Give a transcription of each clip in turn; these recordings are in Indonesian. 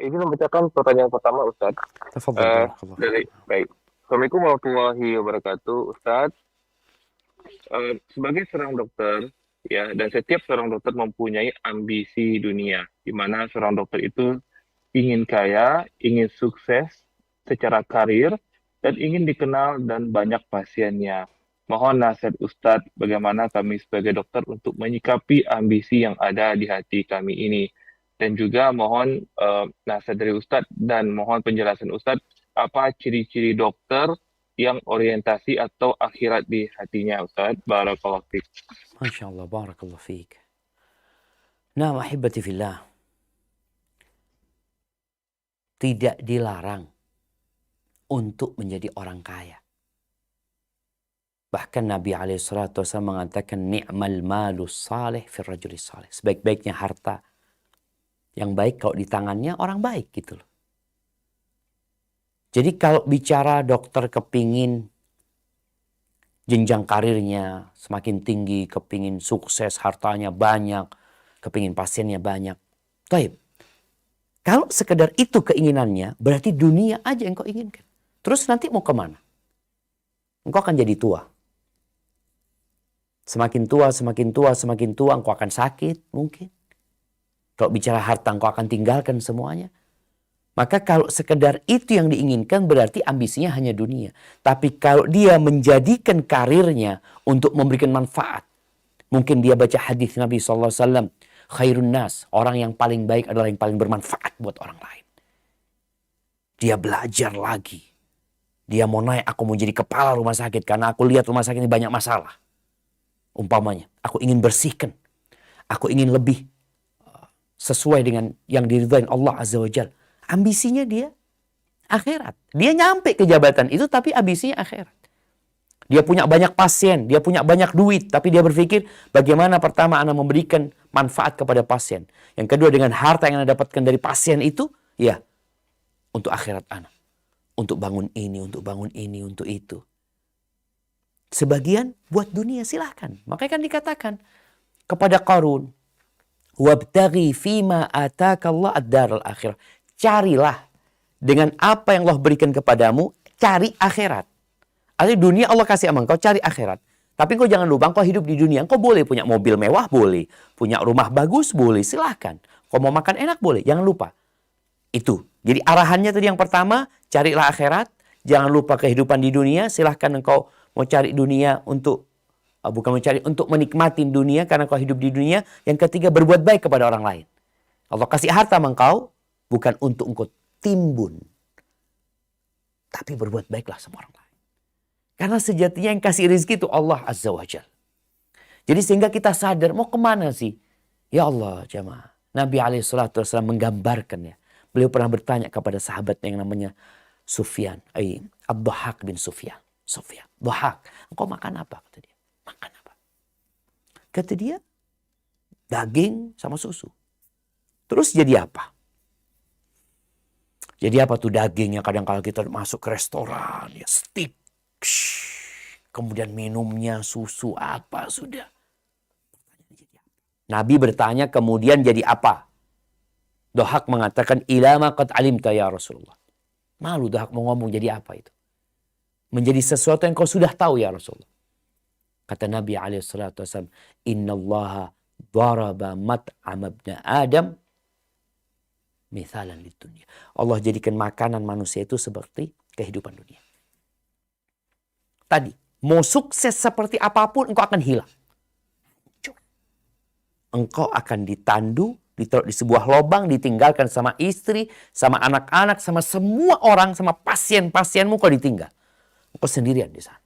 Izin membacakan pertanyaan pertama, Ustadz. Tafadhal barakallahu Dari fikum. baik. Assalamualaikum warahmatullahi wabarakatuh, Ustadz. Sebagai seorang dokter, ya, dan setiap seorang dokter mempunyai ambisi dunia, di mana seorang dokter itu ingin kaya, ingin sukses secara karir, dan ingin dikenal dan banyak pasiennya. Mohon nasihat Ustadz, bagaimana kami sebagai dokter untuk menyikapi ambisi yang ada di hati kami ini. Dan juga mohon nasihat dari Ustadz dan mohon penjelasan Ustadz, apa ciri-ciri dokter yang orientasi atau akhirat di hatinya, Ustadz. Barakallahu fiik. Masya Allah, barakallahu fiik. Nah, ahibati fillah, tidak dilarang untuk menjadi orang kaya. Bahkan Nabi SAW mengatakan ni'mal malus salih fir rajulis salih. Sebaik-baiknya harta yang baik kalau di tangannya orang baik gitu loh. Jadi kalau bicara dokter kepingin jenjang karirnya semakin tinggi, kepingin sukses, hartanya banyak, kepingin pasiennya banyak. Taib. Kalau sekedar itu keinginannya, berarti dunia aja yang kau inginkan. Terus nanti mau kemana? Engkau akan jadi tua. Semakin tua, semakin tua, semakin tua, engkau akan sakit mungkin. Kalau bicara harta, engkau akan tinggalkan semuanya. Maka kalau sekedar itu yang diinginkan, berarti ambisinya hanya dunia. Tapi kalau dia menjadikan karirnya untuk memberikan manfaat. Mungkin dia baca hadis Nabi SAW. Khairun nas, orang yang paling baik adalah yang paling bermanfaat buat orang lain. Dia belajar lagi. Dia mau naik, aku mau jadi kepala rumah sakit. Karena aku lihat rumah sakit ini banyak masalah. Umpamanya, aku ingin bersihkan. Aku ingin lebih sesuai dengan yang diridhoin Allah Azza wa Jalla. Ambisinya dia akhirat. Dia nyampe ke jabatan itu tapi ambisinya akhirat. Dia punya banyak pasien, dia punya banyak duit, tapi dia berpikir bagaimana pertama Anda memberikan manfaat kepada pasien. Yang kedua dengan harta yang Anda dapatkan dari pasien itu, ya untuk akhirat Anda. Untuk bangun ini, untuk bangun ini, untuk itu. Sebagian buat dunia silahkan. Makanya kan dikatakan kepada Qarun, wabtaghi fima ataka Allah ad-daral akhirah. Carilah dengan apa yang Allah berikan kepadamu, cari akhirat. Artinya dunia Allah kasih sama engkau, cari akhirat. Tapi engkau jangan lupa, engkau hidup di dunia. Engkau boleh punya mobil mewah, boleh. Punya rumah bagus, boleh. Silahkan. Kau mau makan enak, boleh. Jangan lupa. Itu. Jadi arahannya tadi yang pertama, carilah akhirat. Jangan lupa kehidupan di dunia. Silahkan engkau mau cari dunia untuk, bukan mencari, untuk menikmati dunia karena kau hidup di dunia. Yang ketiga, berbuat baik kepada orang lain. Allah kasih harta sama engkau, bukan untuk engkau timbun. Tapi berbuat baiklah sama orang lain. Karena sejatinya yang kasih rezeki itu Allah Azza wa Jal. Jadi sehingga kita sadar mau kemana sih? Ya Allah jamaah. Nabi SAW menggambarkan ya. Beliau pernah bertanya kepada sahabat yang namanya Sufyan. Ad-Dhahak bin Sufyan. Sufyan. Dhahak. Engkau makan apa? Kata dia. Makan apa? Kata dia. Daging sama susu. Terus jadi apa? Jadi apa tuh dagingnya? Kadang kalau kita masuk ke restoran. Ya steak. Kemudian minumnya susu apa sudah. Nabi bertanya kemudian jadi apa? Dhahak mengatakan ilama qad alimta ya Rasulullah. Malu Dhahak mau ngomong jadi apa itu? Menjadi sesuatu yang kau sudah tahu ya Rasulullah. Kata Nabi SAW, Inna allaha daraba mat'am ibn Adam mithalan di dunia. Allah jadikan makanan manusia itu seperti kehidupan dunia. Tadi, mau sukses seperti apapun, engkau akan hilang. Engkau akan ditandu, ditaruh di sebuah lubang, ditinggalkan sama istri, sama anak-anak, sama semua orang, sama pasien-pasienmu kau ditinggal. Engkau sendirian di sana.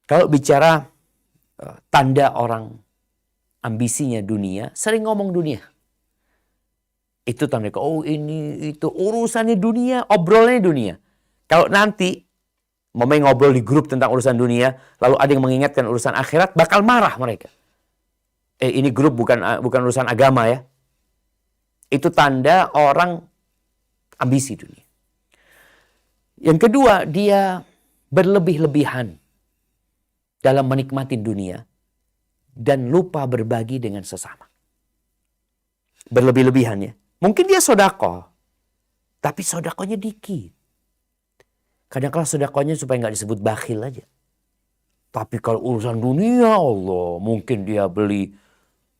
Kalau bicara tanda orang ambisinya dunia, sering ngomong dunia. Itu tanda, oh ini, itu urusannya dunia, obrolnya dunia. Kalau nanti mau ngobrol di grup tentang urusan dunia, lalu ada yang mengingatkan urusan akhirat, bakal marah mereka. Ini grup bukan urusan agama ya. Itu tanda orang ambisi dunia. Yang kedua, dia berlebih-lebihan dalam menikmati dunia dan lupa berbagi dengan sesama. berlebih-lebihan ya. Mungkin dia sodakoh, tapi sodakohnya dikit. Kadang-kadang sodakohnya supaya nggak disebut bakhil aja. Tapi kalau urusan dunia, Allah, mungkin dia beli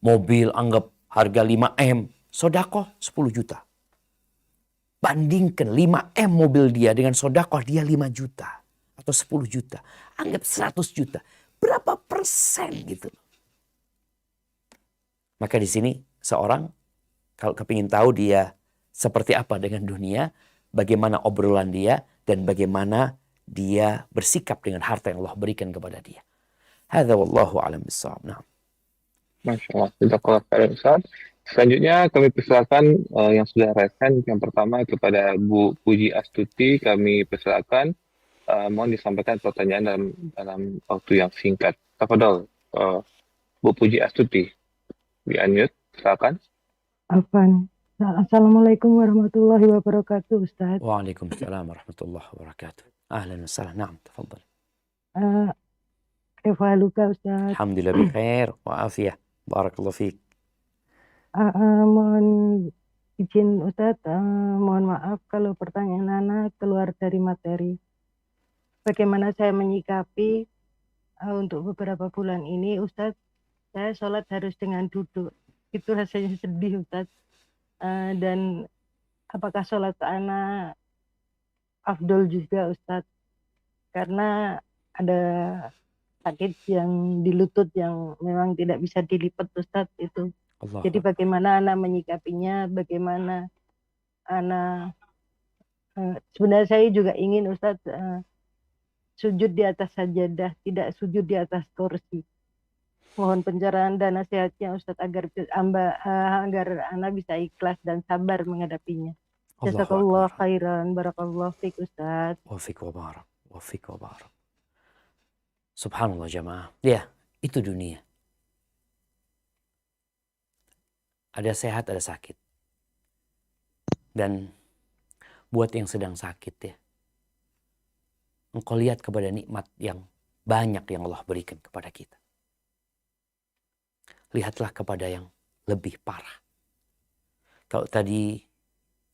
mobil anggap harga 5M, sodakoh 10 juta. Bandingkan 5M mobil dia dengan sodakoh dia 5 juta atau 10 juta. Anggap 100 juta. Berapa persen gitu. Maka di sini seorang kalau kepingin tahu dia seperti apa dengan dunia, bagaimana obrolan dia, dan bagaimana dia bersikap dengan harta yang Allah berikan kepada dia. Hadza wallahu a'lam bissawab. Nah. Masya Allah, jazakallah khairan Ustaz. Selanjutnya kami persilakan yang sudah resen. Yang pertama kepada Bu Puji Astuti kami persilakan mohon disampaikan pertanyaan dalam waktu yang singkat. Tafadhol, Bu Puji Astuti, di unmute, silakan. Afan. Assalamualaikum warahmatullahi wabarakatuh, Ustaz. Waalaikumsalam warahmatullahi wabarakatuh. Ahlan wa sahlan. Naam, tafadhal. Kaifa haluka, Ustaz? Alhamdulillah bikhair wa afiyah. Barakallahu fiik. Mohon izin, Ustaz, mohon maaf kalau pertanyaan Ana keluar dari materi. Bagaimana saya menyikapi untuk beberapa bulan ini, Ustaz, saya sholat harus dengan duduk. Itu rasanya sedih, Ustaz. Dan apakah sholat Ana afdol juga, Ustaz? Karena ada sakit yang di lutut yang memang tidak bisa dilipat, Ustaz, itu. Allah. Jadi bagaimana Ana menyikapinya, bagaimana Ana sebenarnya saya juga ingin, Ustaz, sujud di atas sajadah, tidak sujud di atas kursi. Mohon pencerahan dan nasihatnya, Ustaz, agar Ana bisa ikhlas dan sabar menghadapinya. Jazakallah khairan, barakallah fiik, Ustaz. Wa fiik wa barak, wa fiik wa barak. Subhanallah jamaah. Ya, itu dunia. Ada sehat, ada sakit. Dan buat yang sedang sakit ya, engkau lihat kepada nikmat yang banyak yang Allah berikan kepada kita. Lihatlah kepada yang lebih parah. Kalau tadi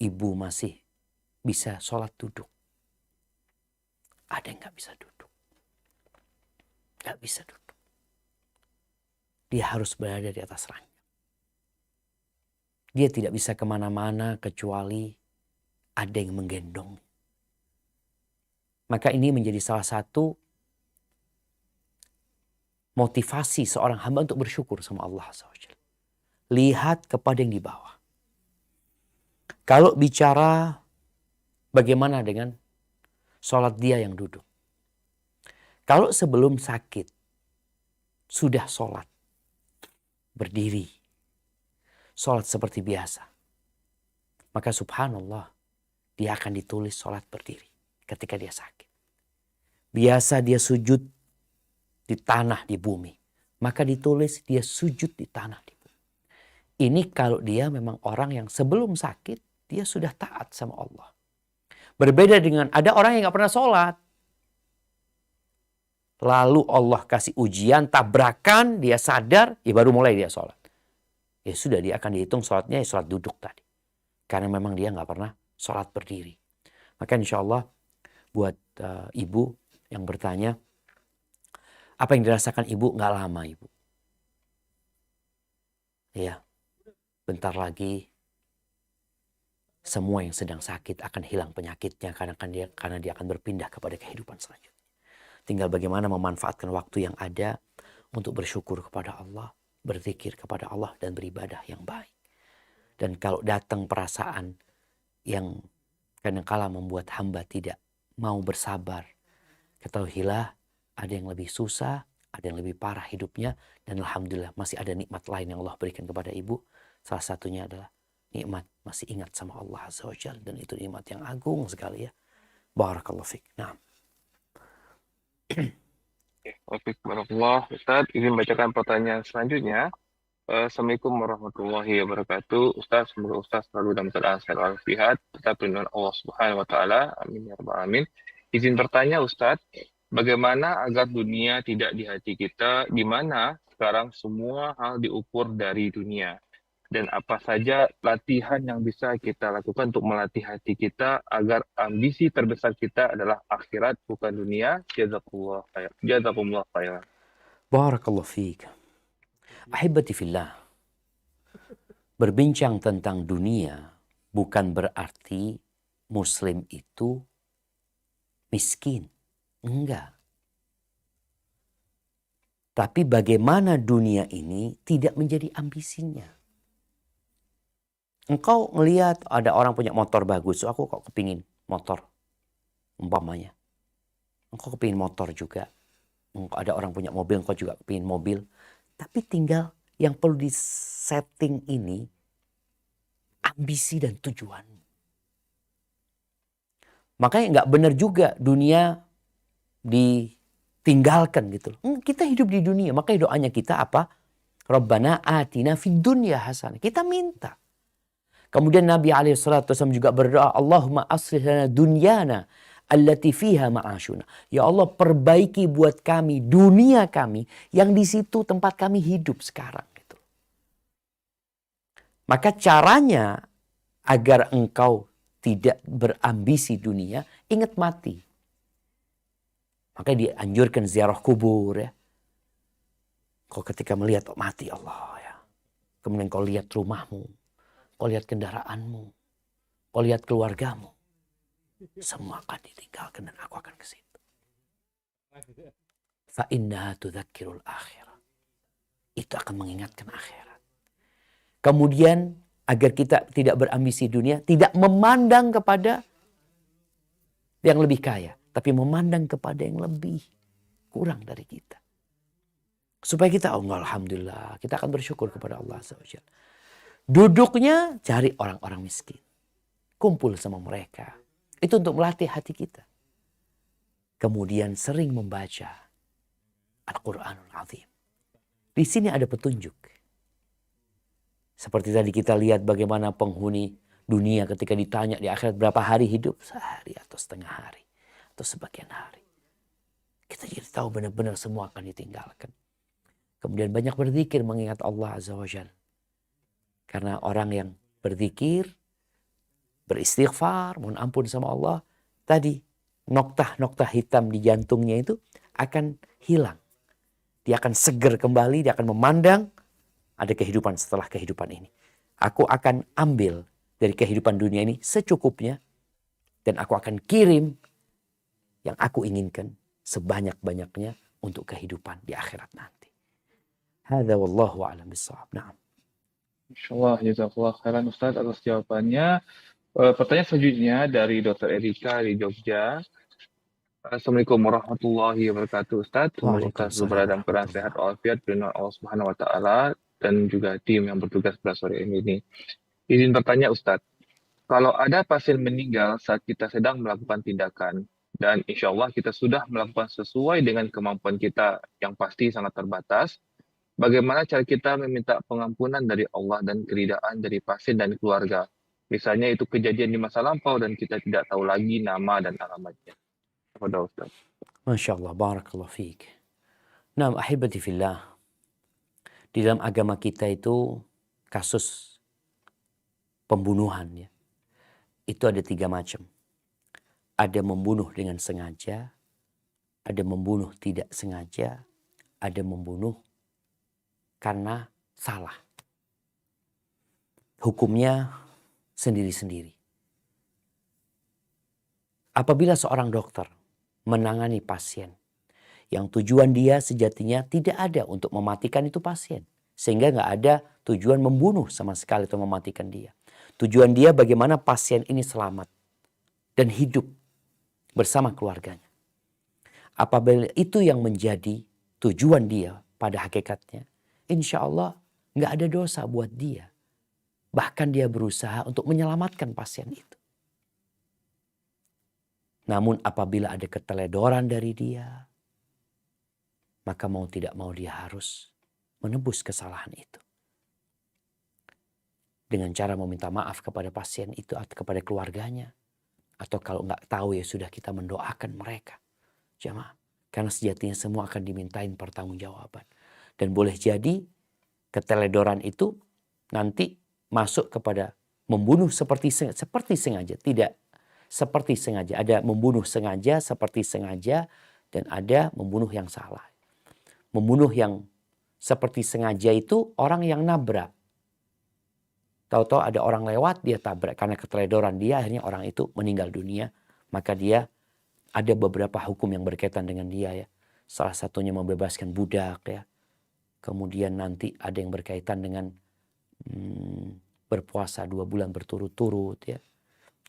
ibu masih bisa sholat duduk, ada yang gak bisa duduk. Gak bisa duduk. Dia harus berada di atas ranjang. Dia tidak bisa kemana-mana kecuali ada yang menggendong. Maka ini menjadi salah satu motivasi seorang hamba untuk bersyukur sama Allah SWT. Lihat kepada yang di bawah. Kalau bicara bagaimana dengan sholat dia yang duduk. Kalau sebelum sakit sudah sholat berdiri, sholat seperti biasa, maka subhanallah dia akan ditulis sholat berdiri ketika dia sakit. Biasa dia sujud di tanah, di bumi, maka ditulis dia sujud di tanah, di bumi. Ini kalau dia memang orang yang sebelum sakit dia sudah taat sama Allah. Berbeda dengan ada orang yang gak pernah sholat. Lalu Allah kasih ujian, tabrakan, dia sadar, ya baru mulai dia sholat. Ya sudah, dia akan dihitung sholatnya ya sholat duduk tadi. Karena memang dia gak pernah sholat berdiri. Maka insya Allah buat ibu yang bertanya, apa yang dirasakan ibu gak lama ibu. Ya, bentar lagi semua yang sedang sakit akan hilang penyakitnya karena dia akan berpindah kepada kehidupan selanjutnya. Tinggal bagaimana memanfaatkan waktu yang ada untuk bersyukur kepada Allah, berzikir kepada Allah dan beribadah yang baik. Dan kalau datang perasaan yang kadang-kala membuat hamba tidak mau bersabar, ketahuilah ada yang lebih susah, ada yang lebih parah hidupnya, dan alhamdulillah masih ada nikmat lain yang Allah berikan kepada ibu. Salah satunya adalah nikmat masih ingat sama Allah Azza wa Jalla, dan itu nikmat yang agung sekali ya. Barakallahu fiik. Nah. Waalaikumsalam, Ustaz. Izin bacakan pertanyaan selanjutnya. Assalamualaikum warahmatullahi wabarakatuh. Ustaz, semoga Ustaz selalu dalam keadaan sehat walafiat, tetap perlindungan Allah Subhanahu wa taala. Amin ya rabbal alamin. Izin bertanya Ustaz, bagaimana agar dunia tidak di hati kita, di mana sekarang semua hal diukur dari dunia. dan apa saja latihan yang bisa kita lakukan untuk melatih hati kita agar ambisi terbesar kita adalah akhirat bukan dunia. Jazakumullah khair. Jazakumullah khairan. Barakallahu fiik. Ahibati fillah. Berbincang tentang dunia bukan berarti Muslim itu miskin. Enggak. Tapi bagaimana dunia ini tidak menjadi ambisinya. Engkau ngelihat ada orang punya motor bagus, aku kok kepingin motor, umpamanya. Engkau kepingin motor juga. Ada orang punya mobil, engkau juga kepingin mobil. Tapi tinggal yang perlu disetting ini ambisi dan tujuan. Makanya nggak benar juga dunia ditinggalkan gitu. Kita hidup di dunia, makanya doanya kita apa? Rabbana atina fid dunya hasanah. Kita minta. Kemudian Nabi SAW juga berdoa, Allahumma aslih lana dunyana allati fiha ma'ashuna. Ya Allah, perbaiki buat kami dunia kami yang di situ tempat kami hidup sekarang gitu. Maka caranya agar engkau tidak berambisi dunia, ingat mati. Makanya dianjurkan ziarah kubur ya. Kau ketika melihat mati Allah ya. Kemudian kau lihat rumahmu, kau lihat kendaraanmu, kau lihat keluargamu. Semua akan ditinggalkan dan aku akan ke situ. Fa innaha tudzakirul akhirah. Itu akan mengingatkan akhirat. Kemudian agar kita tidak berambisi dunia, tidak memandang kepada yang lebih kaya, tapi memandang kepada yang lebih kurang dari kita. Supaya kita, alhamdulillah, kita akan bersyukur kepada Allah SWT. Duduknya cari orang-orang miskin. Kumpul sama mereka. Itu untuk melatih hati kita. Kemudian sering membaca Al-Quranul Azim. Di sini ada petunjuk. Seperti tadi kita lihat bagaimana penghuni dunia ketika ditanya di akhirat berapa hari hidup. Sehari atau setengah hari. Atau sebagian hari. Kita jadi tahu benar-benar semua akan ditinggalkan. Kemudian banyak berzikir mengingat Allah Azza wa Jalla. Karena orang yang berzikir, beristighfar, mohon ampun sama Allah, tadi noktah-noktah hitam di jantungnya itu akan hilang. Dia akan seger kembali, dia akan memandang ada kehidupan setelah kehidupan ini. Aku akan ambil dari kehidupan dunia ini secukupnya dan aku akan kirim yang aku inginkan sebanyak-banyaknya untuk kehidupan di akhirat nanti. Hadza wallahu a'lam bissawab. Na'am. Insyaallah, jazakallah khairan Ustaz atas jawabannya. Pertanyaan selanjutnya dari Dr. Erika di Jogja. Assalamualaikum warahmatullahi wabarakatuh Ustaz. Semoga Ustaz berada dalam keadaan sehat walafiat dengan Allah Subhanahu wa taala dan juga tim yang bertugas pada sore ini. Izin bertanya Ustaz, kalau ada pasien meninggal saat kita sedang melakukan tindakan dan insya Allah kita sudah melakukan sesuai dengan kemampuan kita yang pasti sangat terbatas, bagaimana cara kita meminta pengampunan dari Allah dan keridaan dari pasien dan keluarga? Misalnya itu kejadian di masa lampau dan kita tidak tahu lagi nama dan alamatnya. Kepada Ustaz. Masya Allah, barakallahu fiik. Nah, ahibati fillah. Di dalam agama kita itu kasus pembunuhan ya. Itu ada 3 macam. Ada membunuh dengan sengaja, ada membunuh tidak sengaja, ada membunuh karena salah. Hukumnya sendiri-sendiri. Apabila seorang dokter menangani pasien yang tujuan dia sejatinya tidak ada untuk mematikan itu pasien. Sehingga nggak ada tujuan membunuh sama sekali atau mematikan dia. Tujuan dia bagaimana pasien ini selamat dan hidup bersama keluarganya. Apabila itu yang menjadi tujuan dia pada hakikatnya, insya Allah nggak ada dosa buat dia. Bahkan dia berusaha untuk menyelamatkan pasien itu. Namun apabila ada keteledoran dari dia, maka mau tidak mau dia harus menebus kesalahan itu. Dengan cara meminta maaf kepada pasien itu atau kepada keluarganya. Atau kalau nggak tahu ya sudah kita mendoakan mereka. Jamaah. Karena sejatinya semua akan dimintain pertanggungjawaban. Dan boleh jadi keteledoran itu nanti masuk kepada membunuh seperti sengaja, tidak seperti sengaja. Ada membunuh sengaja, seperti sengaja, dan ada membunuh yang salah. Membunuh yang seperti sengaja itu orang yang nabrak. Tahu-tahu ada orang lewat, dia tabrak. Karena keteledoran dia, akhirnya orang itu meninggal dunia. Maka dia ada beberapa hukum yang berkaitan dengan dia ya. Salah satunya membebaskan budak ya. Kemudian nanti ada yang berkaitan dengan berpuasa 2 bulan berturut-turut ya.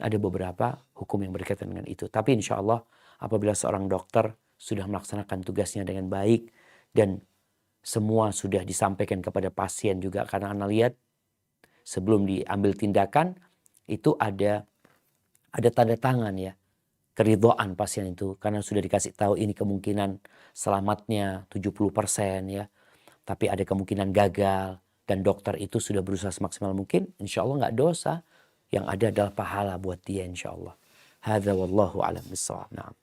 Ada beberapa hukum yang berkaitan dengan itu. Tapi insya Allah apabila seorang dokter sudah melaksanakan tugasnya dengan baik dan semua sudah disampaikan kepada pasien juga. Karena Anda lihat sebelum diambil tindakan itu ada tanda tangan ya. Keridhaan pasien itu. Karena sudah dikasih tahu ini kemungkinan selamatnya 70% ya. Tapi ada kemungkinan gagal. Dan dokter itu sudah berusaha semaksimal mungkin. Insya Allah nggak dosa. Yang ada adalah pahala buat dia insya Allah. Hadza wallahu a'lam bissawab. Na'am.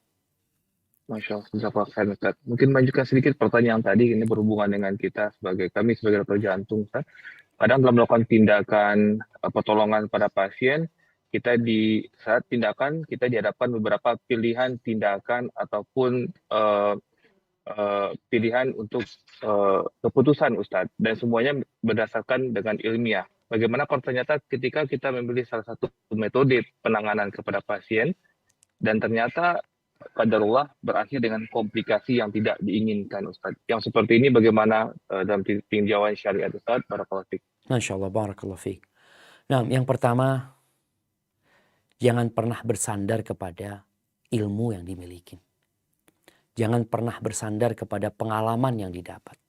Masya Allah, jazakallah khairan, Ustaz. Mungkin lanjutkan sedikit pertanyaan tadi, ini berhubungan dengan kita kami sebagai dokter jantung, Ustaz. Kadang dalam melakukan tindakan pertolongan pada pasien, kita di saat tindakan kita dihadapkan beberapa pilihan tindakan ataupun pilihan untuk keputusan Ustadz, dan semuanya berdasarkan dengan ilmiah. Bagaimana kalau ternyata ketika kita memilih salah satu metode penanganan kepada pasien dan ternyata qadarullah berakhir dengan komplikasi yang tidak diinginkan Ustadz. Yang seperti ini bagaimana dalam tinjauan syariat Ustadz? Barakallahu fiik. Masya Allah, barakallahu fiik. Nah, yang pertama, jangan pernah bersandar kepada ilmu yang dimiliki. Jangan pernah bersandar kepada pengalaman yang didapat.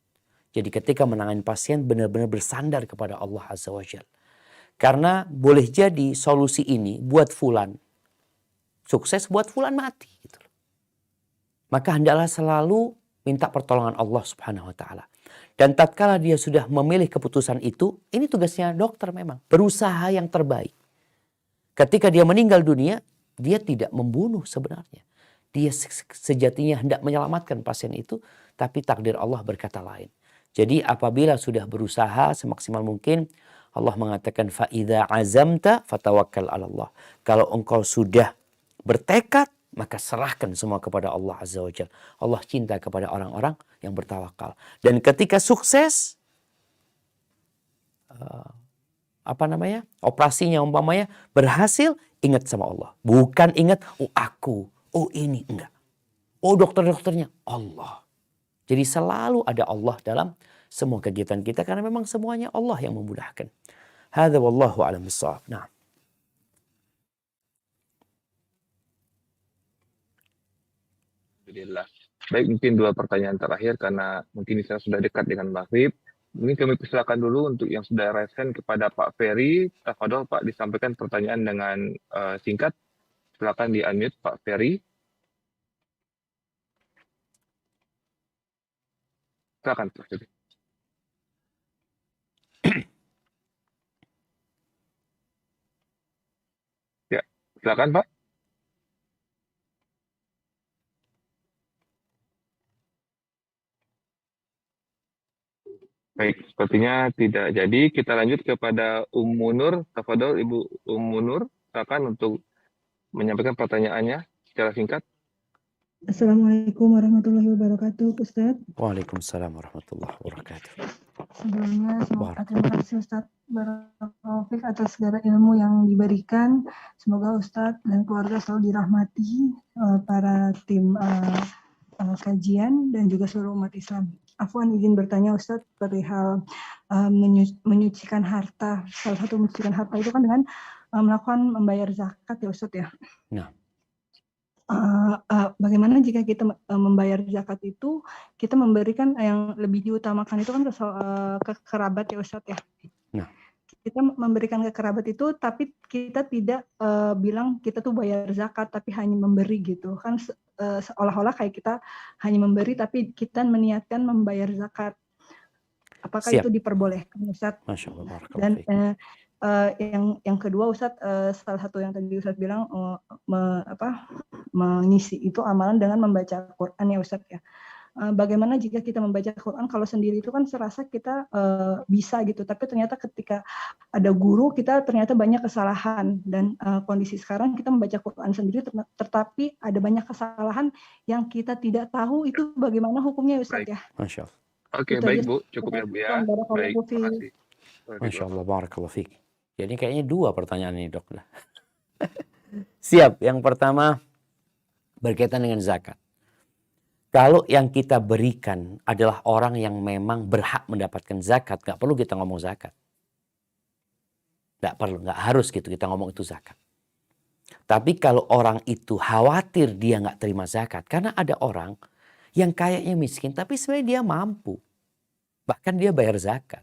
Jadi ketika menangani pasien benar-benar bersandar kepada Allah Azza wa Jalla. Karena boleh jadi solusi ini buat fulan sukses, buat fulan mati. Gitu. Maka hendaklah selalu minta pertolongan Allah Subhanahu wa Ta'ala. Dan tatkala dia sudah memilih keputusan itu, ini tugasnya dokter memang. Berusaha yang terbaik. Ketika dia meninggal dunia, dia tidak membunuh sebenarnya. Dia sejatinya hendak menyelamatkan pasien itu, tapi takdir Allah berkata lain. Jadi apabila sudah berusaha semaksimal mungkin, Allah mengatakan فَإِذَا عَزَمْتَ فَتَوَكَّلْ عَلَى اللَّهِ. Kalau engkau sudah bertekad, maka serahkan semua kepada Allah Azza wa Jalla. Allah cinta kepada orang-orang yang bertawakal. Dan ketika sukses, operasinya umpamanya berhasil, ingat sama Allah. Bukan ingat, oh aku, oh ini, enggak. Oh dokter-dokternya, Allah. Jadi selalu ada Allah dalam semua kegiatan kita karena memang semuanya Allah yang memudahkan. Hadza wallahu a'lam bissawab. Nah. Alhamdulillah. Baik, mungkin 2 pertanyaan terakhir karena mungkin saya sudah dekat dengan maghrib. Mungkin kami persilakan dulu untuk yang sudah resen kepada Pak Ferry. Tafadhol Pak, disampaikan pertanyaan dengan singkat. Silakan di-unmute Pak Ferry. Silakan Pak Ferry. Ya, silakan Pak. Baik, sepertinya tidak jadi. Kita lanjut kepada Ummu Nur. Tafadhol Ibu Ummu Nur, silakan untuk menyampaikan pertanyaannya secara singkat. Assalamualaikum warahmatullahi wabarakatuh, Ustadz. Waalaikumsalam warahmatullahi wabarakatuh. Sebelumnya, terima kasih Ustadz Barakallahu atas segala ilmu yang diberikan. Semoga Ustadz dan keluarga selalu dirahmati para tim kajian dan juga seluruh umat Islam. Afwan izin bertanya Ustadz perihal menyucikan harta. Salah satu menyucikan harta itu kan dengan melakukan membayar zakat ya Ustadz ya. Nah. Bagaimana jika kita membayar zakat itu kita memberikan yang lebih diutamakan itu kan ke kerabat ya Ustadz ya. Nah. Kita memberikan ke kerabat itu tapi kita tidak bilang kita tuh bayar zakat tapi hanya memberi gitu kan seolah-olah kayak kita hanya memberi tapi kita meniatkan membayar zakat. Apakah Siap. itu diperbolehkan Ustadz? Masya Allah. Dan yang kedua Ustadz salah satu yang tadi Ustadz bilang mengisi itu amalan dengan membaca Al-Quran ya Ustadz ya. bagaimana jika kita membaca Quran kalau sendiri itu kan serasa kita bisa gitu, tapi ternyata ketika ada guru kita ternyata banyak kesalahan, dan kondisi sekarang kita membaca Quran sendiri tetapi ada banyak kesalahan yang kita tidak tahu itu bagaimana hukumnya Ustaz Baik. ya. Masya Allah. Oke, Itu baik aja. Bu, cukup ya Bu ya. Baik, terima kasih. Masya Allah, barakallahu fiik. Jadi kayaknya 2 pertanyaan ini dok. Siap, yang pertama berkaitan dengan zakat. Kalau yang kita berikan adalah orang yang memang berhak mendapatkan zakat, nggak perlu kita ngomong zakat. Nggak perlu, nggak harus gitu kita ngomong itu zakat. Tapi kalau orang itu khawatir dia nggak terima zakat, karena ada orang yang kayaknya miskin, tapi sebenarnya dia mampu. Bahkan dia bayar zakat.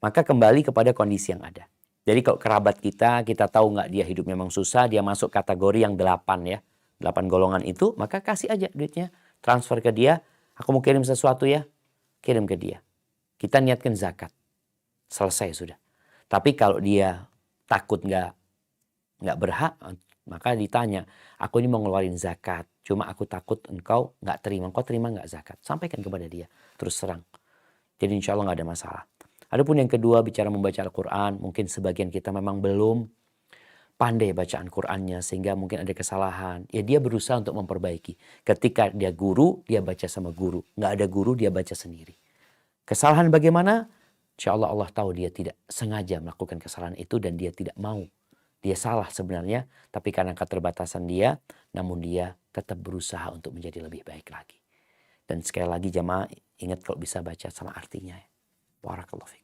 Maka kembali kepada kondisi yang ada. Jadi kalau kerabat kita tahu nggak dia hidup memang susah, dia masuk kategori yang 8 ya. 8 golongan itu, maka kasih aja duitnya. Transfer ke dia, aku mau kirim sesuatu ya, kirim ke dia. Kita niatkan zakat. Selesai sudah. Tapi kalau dia takut nggak berhak, maka ditanya, aku ini mau ngeluarin zakat. Cuma aku takut engkau nggak terima. Engkau terima nggak zakat? Sampaikan kepada dia. Terus serang. Jadi insya Allah nggak ada masalah. Adapun yang kedua, bicara membaca Al-Quran. Mungkin sebagian kita memang belum pandai bacaan Qur'annya sehingga mungkin ada kesalahan. Ya dia berusaha untuk memperbaiki. Ketika dia guru, dia baca sama guru. Nggak ada guru, dia baca sendiri. Kesalahan bagaimana? Insya Allah Allah tahu dia tidak sengaja melakukan kesalahan itu dan dia tidak mau. Dia salah sebenarnya, tapi karena keterbatasan dia, namun dia tetap berusaha untuk menjadi lebih baik lagi. Dan sekali lagi jamaah, ingat kalau bisa baca sama artinya. Barakallahu fiik.